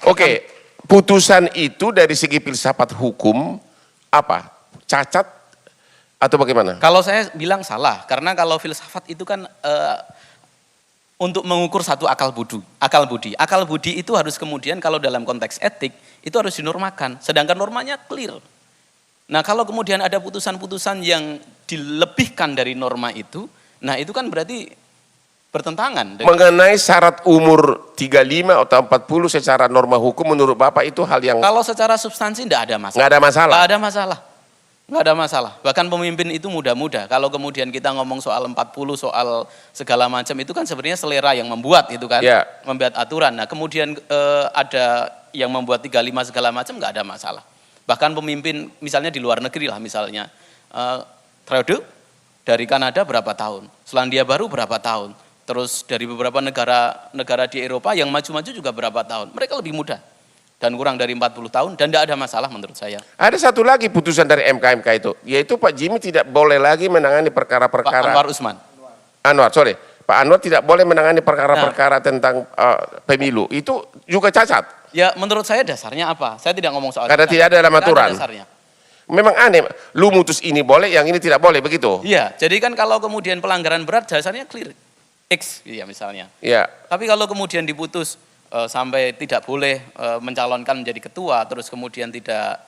Oke, putusan itu dari segi filsafat hukum apa? Cacat atau bagaimana? Kalau saya bilang salah, karena kalau filsafat itu kan untuk mengukur satu akal budi. Akal budi itu harus kemudian kalau dalam konteks etik itu harus dinormakan. Sedangkan normanya clear. Nah kalau kemudian ada putusan-putusan yang dilebihkan dari norma itu, nah itu kan berarti bertentangan dengan Mengenai syarat umur 35 atau 40 secara norma hukum menurut Bapak itu hal yang kalau secara substansi tidak ada masalah. nggak ada masalah. Nggak ada masalah. Nggak ada masalah. Bahkan pemimpin itu muda-muda. Kalau kemudian kita ngomong soal 40, soal segala macam, itu kan sebenarnya selera yang membuat itu kan. Ya. Membuat aturan. Nah kemudian ada yang membuat 35 segala macam, nggak ada masalah. Bahkan pemimpin misalnya di luar negeri lah misalnya. Trudeau dari Kanada berapa tahun. Selandia Baru berapa tahun. Terus dari beberapa negara di Eropa yang maju-maju juga berapa tahun. Mereka lebih muda. Dan kurang dari 40 tahun dan tidak ada masalah menurut saya. Ada satu lagi putusan dari MK itu, yaitu Pak Jimmy tidak boleh lagi menangani perkara-perkara. Pak Anwar Usman. Pak Anwar tidak boleh menangani perkara-perkara tentang pemilu. Itu juga cacat. Ya menurut saya dasarnya apa? Saya tidak ngomong soal Karena cacat. tidak ada dalam Tidak aturan. dasarnya. Memang aneh, lu mutus ini boleh, yang ini tidak boleh, begitu? Iya, jadi kan kalau kemudian pelanggaran berat dasarnya clear. X ya misalnya. Iya. Tapi kalau kemudian diputus sampai tidak boleh mencalonkan menjadi ketua, terus kemudian tidak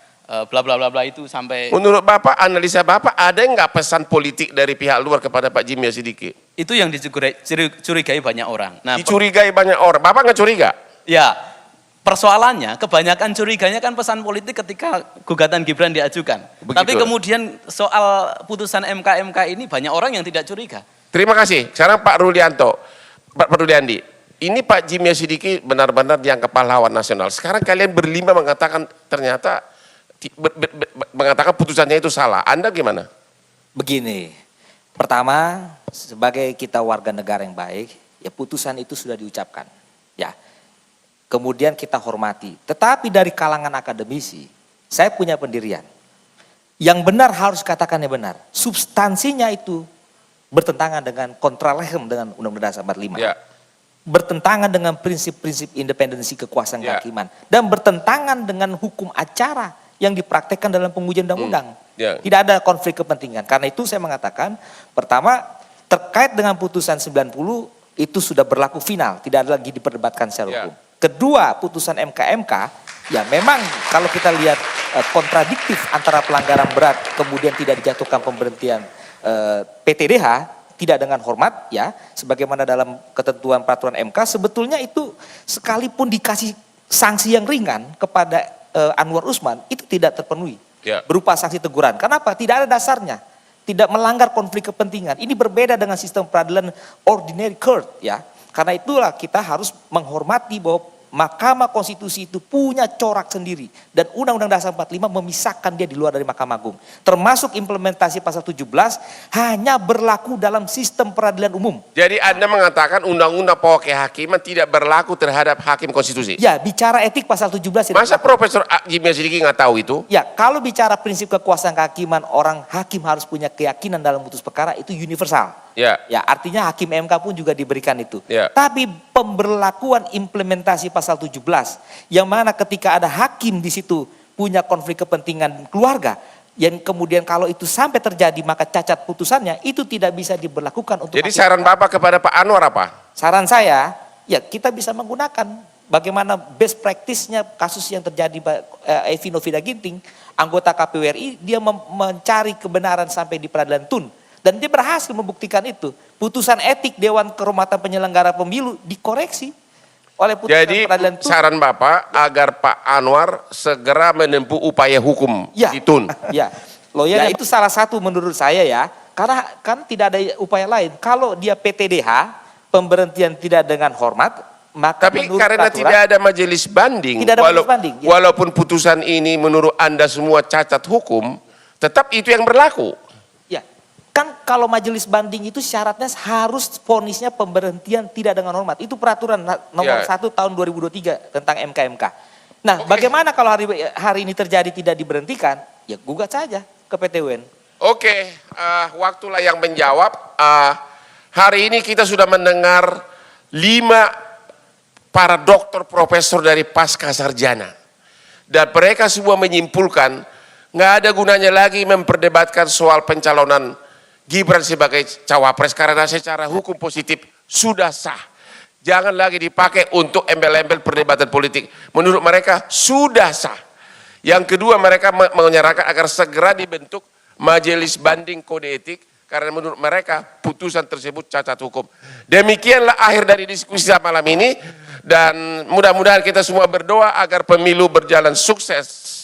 bla bla bla bla itu sampai. Menurut Bapak, analisa Bapak, ada nggak pesan politik dari pihak luar kepada Pak Jimmy Sidiki? Itu yang dicurigai banyak orang. Nah, Dicurigai banyak orang. Bapak nggak curiga? ya, persoalannya kebanyakan curiganya kan pesan politik ketika gugatan Gibran diajukan. Begitu. Tapi kemudian soal putusan MK ini banyak orang yang tidak curiga. Terima kasih. Sekarang Pak Ruliandi. Ini Pak Jimmy Sidiki benar-benar dianggap pahlawan nasional. Sekarang kalian berlima mengatakan ternyata mengatakan putusannya itu salah. Anda gimana? Begini, pertama sebagai kita warga negara yang baik, ya putusan itu sudah diucapkan. Ya, kemudian kita hormati. Tetapi dari kalangan akademisi, saya punya pendirian. Yang benar harus katakan yang benar. Substansinya itu bertentangan dengan kontra legem dengan Undang-Undang Dasar 45. Ya. Bertentangan dengan prinsip-prinsip independensi kekuasaan kehakiman. Dan bertentangan dengan hukum acara yang dipraktekkan dalam pengujian undang-undang. Ya. Tidak ada konflik kepentingan. Karena itu saya mengatakan, pertama terkait dengan putusan 90 itu sudah berlaku final. Tidak ada lagi diperdebatkan secara hukum. Kedua, putusan MK ya memang kalau kita lihat kontradiktif antara pelanggaran berat kemudian tidak dijatuhkan pemberhentian PTDH tidak dengan hormat ya sebagaimana dalam ketentuan peraturan MK sebetulnya itu sekalipun dikasih sanksi yang ringan kepada Anwar Usman itu tidak terpenuhi berupa sanksi teguran. Kenapa? Tidak ada dasarnya. Tidak melanggar konflik kepentingan. Ini berbeda dengan sistem peradilan ordinary court ya. Karena itulah kita harus menghormati bahwa Mahkamah Konstitusi itu punya corak sendiri. Dan Undang-Undang Dasar 45 memisahkan dia di luar dari Mahkamah Agung. Termasuk implementasi pasal 17 hanya berlaku dalam sistem peradilan umum. Jadi Anda mengatakan Undang-Undang Pokok Kehakiman tidak berlaku terhadap hakim konstitusi? Ya, bicara etik pasal 17. Masa Profesor Jimmy Sidiki nggak tahu itu? Ya, kalau bicara prinsip kekuasaan kehakiman, orang hakim harus punya keyakinan dalam memutus perkara itu universal. Ya. Ya, artinya hakim MK pun juga diberikan itu. Ya. Tapi pemberlakuan implementasi pasal 17 yang mana ketika ada hakim di situ punya konflik kepentingan keluarga yang kemudian kalau itu sampai terjadi maka cacat putusannya itu tidak bisa diberlakukan untuk. Jadi saran Bapak kepada Pak Anwar apa? Saran saya, ya kita bisa menggunakan bagaimana best practice-nya kasus yang terjadi Evi Novida Ginting, anggota KPU RI, dia mencari kebenaran sampai di peradilan Tun. Dan dia berhasil membuktikan itu. Putusan etik Dewan Kehormatan Penyelenggara Pemilu dikoreksi oleh putusan peradilan Tun. Jadi saran Bapak agar Pak Anwar segera menempuh upaya hukum di Tun. Ya, loyal itu salah satu menurut saya ya. Karena kan tidak ada upaya lain. Kalau dia PTDH, pemberhentian tidak dengan hormat, maka tapi karena tidak ada majelis banding, tidak ada majelis banding, ya. Walaupun putusan ini menurut Anda semua cacat hukum, tetap itu yang berlaku. Ya, kan kalau majelis banding itu syaratnya harus vonisnya pemberhentian tidak dengan hormat. Itu peraturan nomor 1 tahun 2023 tentang MK. Nah, bagaimana kalau hari ini terjadi tidak diberhentikan? Ya gugat saja ke PT UN. Oke, waktulah yang menjawab. Hari ini kita sudah mendengar 5 para doktor profesor dari pasca sarjana. Dan mereka semua menyimpulkan nggak ada gunanya lagi memperdebatkan soal pencalonan Gibran sebagai cawapres karena secara hukum positif sudah sah. Jangan lagi dipakai untuk embel-embel perdebatan politik. Menurut mereka sudah sah. Yang kedua mereka menyarankan agar segera dibentuk majelis banding kode etik karena menurut mereka putusan tersebut cacat hukum. Demikianlah akhir dari diskusi malam ini, dan mudah-mudahan kita semua berdoa agar pemilu berjalan sukses.